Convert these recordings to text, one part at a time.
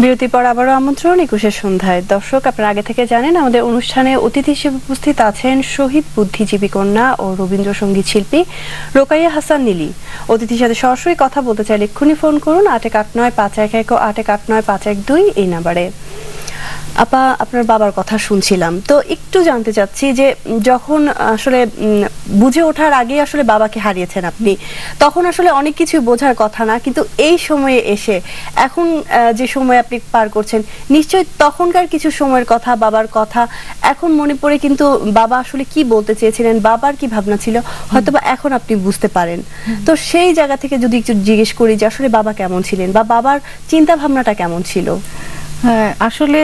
বিরতি পর আবারও আমন্ত্রণ ২১ সন্ধ্যায়। দর্শক, আপনারা আগে থেকে জানেন আমাদের অনুষ্ঠানে অতিথি হিসেবে উপস্থিত আছেন শহীদ বুদ্ধিজীবী কন্যা ও রবীন্দ্রসঙ্গীত শিল্পী রোকাইয়া হাসান নীলি। অতিথির সাথে সরাসরি কথা বলতে চাইলে এক্ষুনি ফোন করুন ৮১৮৯৫১১ ও ৮১৮৯৫১২ এই নাম্বারে। আপা, আপনার বাবার কথা শুনছিলাম, তো একটু জানতে চাচ্ছি যে যখন আসলে বুঝে ওঠার আগে আসলে বাবাকে হারিয়েছেন আপনি, তখন আসলে অনেক কিছু বোঝার কথা না, কিন্তু এই সময়ে এসে এখন যে সময় আপনি পার করছেন, নিশ্চয়ই তখনকার কিছু সময়ের কথা, বাবার কথা এখন মনে পড়ে, কিন্তু বাবা আসলে কি বলতে চেয়েছিলেন, বাবার কি ভাবনা ছিল, হয়তোবা এখন আপনি বুঝতে পারেন। তো সেই জায়গা থেকে যদি একটু জিজ্ঞেস করি যে আসলে বাবা কেমন ছিলেন বা বাবার চিন্তা ভাবনাটা কেমন ছিল? আসলে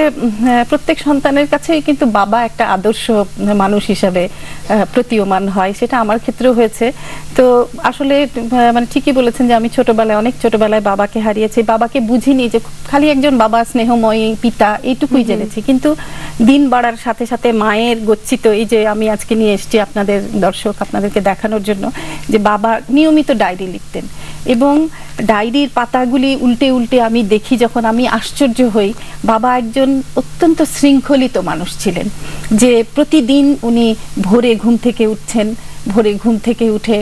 প্রত্যেক সন্তানের কাছেই কিন্তু বাবা একটা আদর্শ মানুষ হিসাবে প্রতীয়মান হয়, সেটা আমার ক্ষেত্রেও হয়েছে। তো আসলে মানে ঠিকই বলেছেন যে আমি অনেক ছোটবেলায় বাবাকে হারিয়েছি। বাবাকে বুঝিনি, যে খালি একজন বাবা, স্নেহময়ী পিতা, এইটুকুই জেনেছি। কিন্তু দিন বাড়ার সাথে সাথে মায়ের গচ্ছিত, এই যে আমি আজকে নিয়ে এসেছি আপনাদের দর্শক, আপনাদেরকে দেখানোর জন্য, যে বাবা নিয়মিত ডায়েরি লিখতেন এবং ডায়েরির পাতাগুলি উল্টে উল্টে আমি দেখি, যখন আমি আশ্চর্য হই। বাবা একজন অত্যন্ত শৃঙ্খলিত মানুষ ছিলেন, যে প্রতিদিন উনি ভোরে ঘুম থেকে উঠছেন, ভোরে ঘুম থেকে উঠে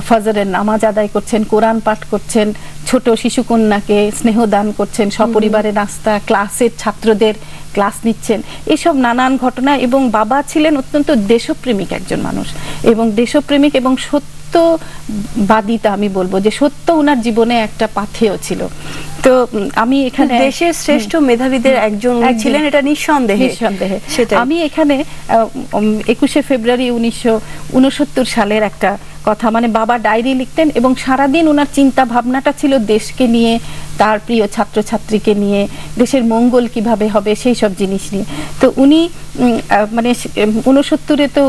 ফজরের নামাজ আদায় করছেন, কোরআন পাঠ করছেন, ছোট শিশুকন্যাকে স্নেহদান করছেন, সপরিবারে নাস্তা, ক্লাসের ছাত্রদের ক্লাস নিচ্ছেন, এসব নানান ঘটনা। এবং বাবা ছিলেন অত্যন্ত দেশপ্রেমিক একজন মানুষ, এবং দেশপ্রেমিক এবং সত্যবাদিতা, আমি বলবো যে সত্য ওনার জীবনে একটা পাথেয় ছিল। তো আমি এখানে দেশের শ্রেষ্ঠ মেধাবীদের একজন ছিলেন, এটা নিঃসন্দেহে। আমি এখানে ২১শে ফেব্রুয়ারি ১৯৬৯ সালের একটা কথা, মানে বাবা ডায়েরি লিখতেন এবং সারাদিন ওনার চিন্তা ভাবনাটা ছিল দেশকে নিয়ে, তার প্রিয় ছাত্রছাত্রীকে নিয়ে, দেশের মঙ্গল কিভাবে হবে সেই সব জিনিস নিয়ে। তো উনি মানে ৬৯-এ তো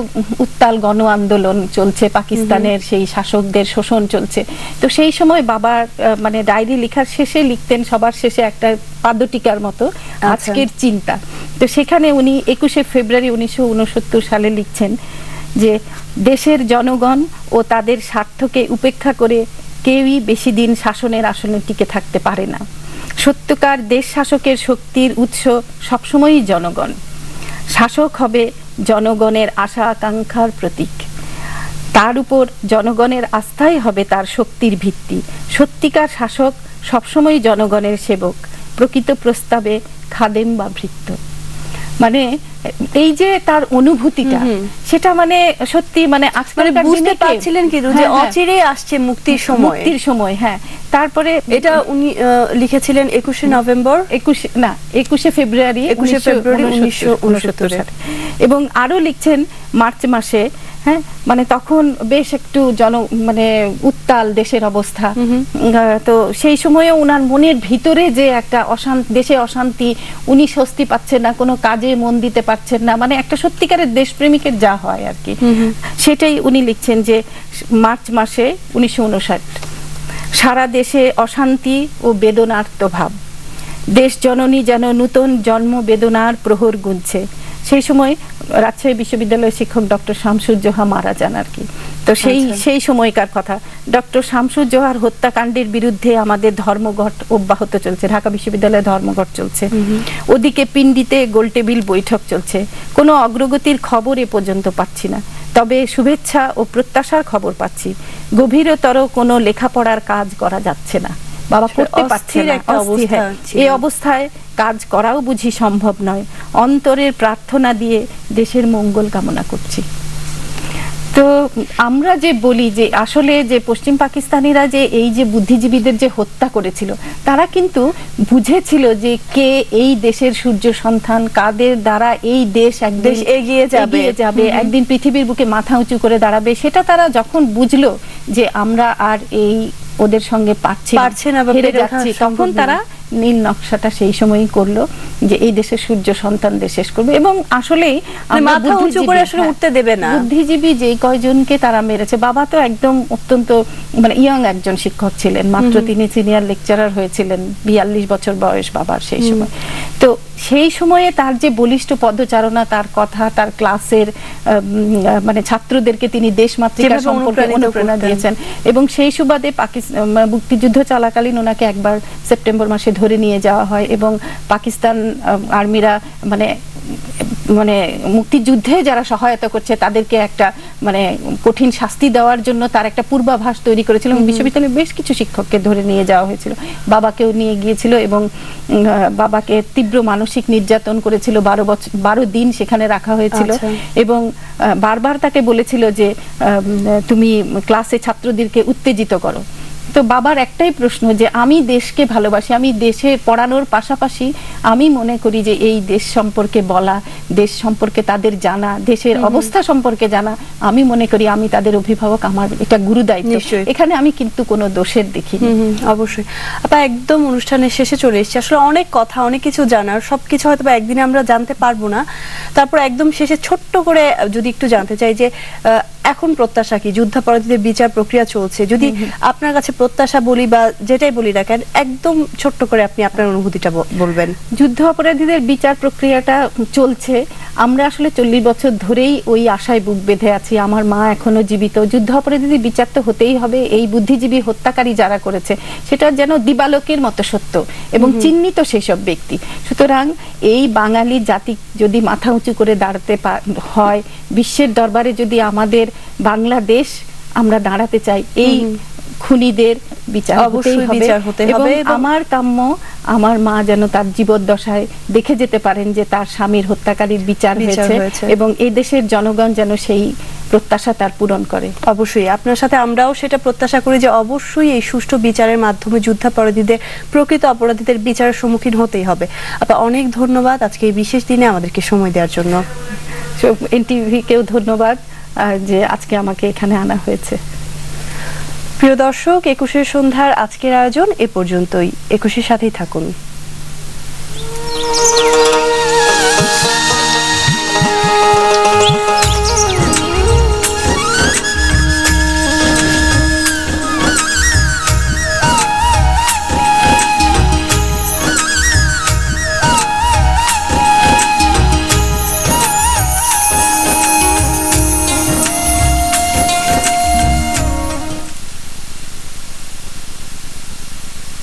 উত্তাল গণ আন্দোলন চলছে, পাকিস্তানের সেই শাসকদের শোষণ চলছে। তো সেই সময় বাবার মানে ডায়েরি লেখার শেষে লিখতেন, সবার শেষে একটা পাদটিকার মতো, আজকের চিন্তা। তো সেখানে উনি ২১শে ফেব্রুয়ারি ১৯৬৯ সালে লিখছেন যে দেশের জনগণ ও তাদের স্বার্থকে উপেক্ষা করে কেউই বেশি দিন শাসনের আসনে টিকে থাকতে পারে না। সত্যকার দেশ শাসকের শক্তির উৎস সবসময়ই জনগণ। শাসক হবে জনগণের আশা আকাঙ্ক্ষার প্রতীক। তার উপর জনগণের আস্থাই হবে তার শক্তির ভিত্তি। সত্যিকার শাসক সবসময় জনগণের সেবক, প্রকৃত প্রস্তাবে খাদেম বা ভৃত্য। মানে এই যে তার অনুভূতিটা, সেটা মানে সত্যি মানে বুঝতে পারছিলেন কিন্তু যে অচিরে আসছে মুক্তির সময়। হ্যাঁ, তারপরে এটা উনি লিখেছিলেন ২১শে নভেম্বর, ২১শে ফেব্রুয়ারি ১৯৬৯ সালে। এবং আরো লিখছেন মার্চ মাসে, হ্যাঁ, মানে তখন বেশ একটু মানে উত্তাল দেশের অবস্থা। তো সেই সময়ে ওনার মনের ভিতরে যে একটা দেশে অশান্তি, উনি স্বস্তি পাচ্ছেন না, কোনো কাজে মন দিতে পারছেন না, মানে একটা সত্যিকারের দেশপ্রেমিকের যা হয় আর কি, সেটাই উনি লিখছেন যে মার্চ মাসে ১৯৫৯, সারা দেশে অশান্তি ও বেদনার্ত ভাব, দেশ জননী যেন নূতন জন্ম বেদনার প্রহর গুনছে। সেই সময় রাজশাহী বিশ্ববিদ্যালয়ের শিক্ষক ডক্টর শামসুজ্জোহা মারা যান আর কি। তো সেই সময়কার কথা, ডক্টর শামসুজ্জোহার হত্যাকাণ্ডের বিরুদ্ধে আমাদের ধর্মঘট অব্যাহত চলছে, ঢাকা বিশ্ববিদ্যালয়ে ধর্মঘট চলছে, ওদিকে পিন্ডিতে গোলটেবিল বৈঠক চলছে। কোনো অগ্রগতির খবর এ পর্যন্ত পাচ্ছি না, তবে শুভেচ্ছা ও প্রত্যাশার খবর পাচ্ছি। গভীরতর কোনো লেখাপড়ার কাজ করা যাচ্ছে না, বাবা করতে পারছেন না। এই অবস্থায় কাজ করাও বুঝি সম্ভব নয়। অন্তরের প্রার্থনা দিয়ে দেশের মঙ্গল কামনা করছি। তো আমরা যে বলি যে আসলে যে পশ্চিম পাকিস্তানিরা যে এই যে বুদ্ধিজীবীদের যে হত্যা করেছিল, তারা কিন্তু বুঝেছিল যে কে এই দেশের সূর্য সন্তান, কাদের দ্বারা এই দেশ একদিন এগিয়ে যাবে, একদিন পৃথিবীর বুকে মাথা উঁচু করে দাঁড়াবে। সেটা তারা যখন বুঝলো যে আমরা আর এই ওদের সঙ্গে পারছে না বা হেরে যাচ্ছি, তখন তারা নীল নকশাটা সেই সময়ই করলো যে এই দেশের সূর্য সন্তানদের শেষ করবে। এবং আসলেই মাথা উঁচু করে আসলে উঠতে দেবে না। বুদ্ধিজীবী যেই কয়জনকে তারা মেরেছে, বাবা তো একদম অত্যন্ত মানে ইয়াং একজন শিক্ষক ছিলেন, মাত্র তিনি সিনিয়র লেকচারার হয়েছিলেন, ৪২ বছর বয়স বাবার সেই সময়। তো সেই সময়ে তার যে বলিষ্ঠ পদচারণা, তার কথা, তার ক্লাসের মানে ছাত্রদেরকে তিনি দেশমাতৃকা সম্পর্কে অনুপ্রেরণা দিয়েছেন। এবং সেই সুবাদে মুক্তিযুদ্ধ চলাকালীন ওনাকে একবার সেপ্টেম্বর মাসে ধরে নিয়ে যাওয়া হয় এবং পাকিস্তান আর্মিরা মানে মুক্তিযুদ্ধে যারা সহায়তা করছে তাদেরকে একটা মানে কঠিন শাস্তি দেওয়ার জন্য তার একটা পূর্বাভাস তৈরি করেছিল এবং বিশ্ববিদ্যালয়ে বেশ কিছু শিক্ষককে ধরে নিয়ে যাওয়া হয়েছিল। বাবাকেও নিয়ে গিয়েছিল এবং বাবাকে তীব্র মানসিক নির্যাতন করেছিল, 12 দিন সেখানে রাখা হয়েছিল। এবং বারবার তাকে বলেছিল যে তুমি ক্লাসে ছাত্রদেরকে উত্তেজিত করো। তো বাবার একটাই প্রশ্ন যে আমি দেশকে ভালোবাসি, আমি দেশে পড়ানোর পাশাপাশি আমি মনে করি যে এই দেশ সম্পর্কে বলা, দেশ সম্পর্কে তাদের জানা, দেশের অবস্থা সম্পর্কে জানা, আমি মনে করি আমি তাদের অভিভাবক, আমার এটা গুরুদায়িত্ব। এখানে আমি কিন্তু কোনো দোষের দেখিনি। অবশ্যই আপা, একদম অনুষ্ঠানের শেষে চলে এসেছি। আসলে অনেক কথা, অনেক কিছু জানার, সবকিছু হয়তো একদিনে আমরা জানতে পারবো না। তারপর একদম শেষে ছোট্ট করে যদি একটু জানতে চাই যে এখন প্রত্যাশা কি? যুদ্ধাপরাধীদের বিচার প্রক্রিয়া চলছে, যদি আপনার কাছে প্রত্যাশা বলি বা যেটাই বলি না কেন, একদম ছোট্ট করে আপনি আপনার অনুভূতিটা বলবেন। যুদ্ধ অপরাধীদের বিচার প্রক্রিয়াটা চলছে। আমরা আসলে 40 বছর ধরেই ওই আশায় বুক বেঁধে আছি। আমার মা এখনো জীবিত। যুদ্ধ অপরাধীদের বিচার তো হতেই হবে। এই বুদ্ধিজীবী হত্যাকারী যারা করেছে সেটা যেন দিবালোকের মতো সত্য এবং চিহ্নিত সেসব ব্যক্তি। সুতরাং এই বাঙালি জাতি যদি মাথা উঁচু করে দাঁড়াতে হয়, বিশ্বের দরবারে যদি আমাদের বাংলাদেশ আমরা দাঁড়াতে চাই, এই খুনিদের বিচার হতে হবে। আমার কাম্য আমার মা যেন তার জীবদ্দশায় দেখে যেতে পারেন যে তার স্বামীর হত্যাকারীর বিচার হয়েছে এবং এই দেশের জনগণ যেন সেই প্রত্যাশা তার পূরণ করে। অবশ্যই আপনার সাথে আমরাও সেটা প্রত্যাশা করি যে অবশ্যই এই সুষ্ঠু বিচারের মাধ্যমে যুদ্ধাপরাধীদের, প্রকৃত অপরাধীদের বিচারের সম্মুখীন হতেই হবে। আপা, অনেক ধন্যবাদ আজকে এই বিশেষ দিনে আমাদেরকে সময় দেওয়ার জন্য। এনটিভিকেও ধন্যবাদ যে আজকে আমাকে এখানে আনা হয়েছে। প্রিয় দর্শক, 21 সন্ধ্যার আজকের আয়োজন এ পর্যন্তই। 21-এর সাথেই থাকুন।